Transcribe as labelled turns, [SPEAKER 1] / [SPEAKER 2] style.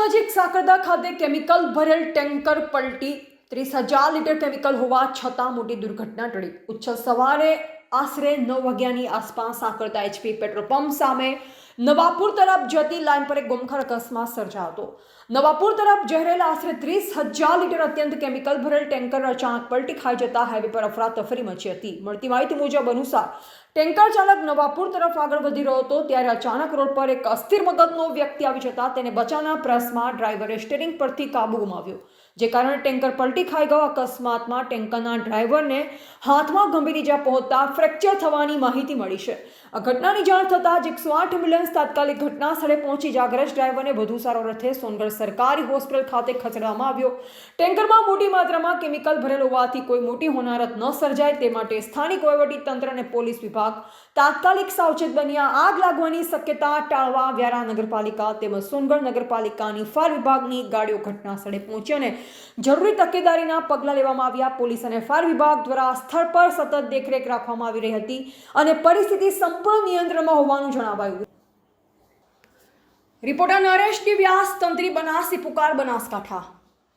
[SPEAKER 1] નજીક સાકરદા ખાતે કેમિકલ ભરેલ ટેન્કર પલટી 30,000 લીટર કેમિકલ હોવા છતાં મોટી દુર્ઘટના ટળી। ઉચ્ચ સવારે આશરે 9 વાગ્યાની આસપાસ સાકરદા એચપી પેટ્રોલ પંપ સામે નવાપુર તરફ જતી લાઇન પર એક ગમખર અકસ્માત સર્જાયો હતો। નવાપુર તરફ જઈ રહેલા આશરે 30,000 લીટર અત્યંત કેમિકલ ભરેલ ટેન્કર અચાનક પલટી ખાઈ જતા હાઈવે પર અફરાતફરી મચી હતી। મળતી માહિતી મુજબ અનુસાર ટેન્કર ચાલક નવાપુર તરફ આગળ વધી રહ્યો હતો ત્યારે અચાનક રોડ પર એક અસ્થિર મગજનો વ્યક્તિ આવી જતા તેને બચાવના પ્રયાસમાં ડ્રાઈવરે સ્ટીયરિંગ પરથી કાબુ ગુમાવ્યો, જે કારણે ટેન્કર પલટી ખાઈ ગયો। અકસ્માતમાં ટેન્કરના ડ્રાઈવરને હાથમાં ગંભીર ઈજા પહોંચતા ફ્રેક્ચર થવાની માહિતી મળી છે। આ ઘટનાની જાણ થતાં જ 108 એમ્બ્યુલન્સ તાત્કાલિક ઘટના સ્થળે પહોંચી ઇજાગ્રસ્ત ડ્રાઈવરને વધુ સારવાર અર્થે સોનગઢ સરકારી હોસ્પિટલ ખાતે ખસેડવામાં આવ્યો। ટેન્કરમાં મોટી માત્રામાં કેમિકલ ભરેલ હોવાથી કોઈ મોટી હોનારત ન સર્જાય તે માટે સ્થાનિક વહીવટીતંત્ર અને પોલીસ વિભાગ તાત્કાલિક સાવચેત બન્યા। આગ લાગવાની શક્યતા ટાળવા વ્યારા નગરપાલિકા તેમજ સોનગઢ નગરપાલિકાની ફાયર વિભાગની ગાડીઓ ઘટના સ્થળે પહોંચી અને જરૂરી તકેદારીના પગલાં લેવામાં આવ્યા। પોલીસ અને ફાયર વિભાગ દ્વારા સ્થળ પર સતત દેખરેખ રાખવામાં આવી રહી હતી અને પરિસ્થિતિ સંપૂર્ણ નિયંત્રણમાં હોવાનું જણાવાયું। રિપોર્ટર નરેશ ડી વ્યાસ, તંત્રી બનાસી પુકાર, બનાસકાંઠા।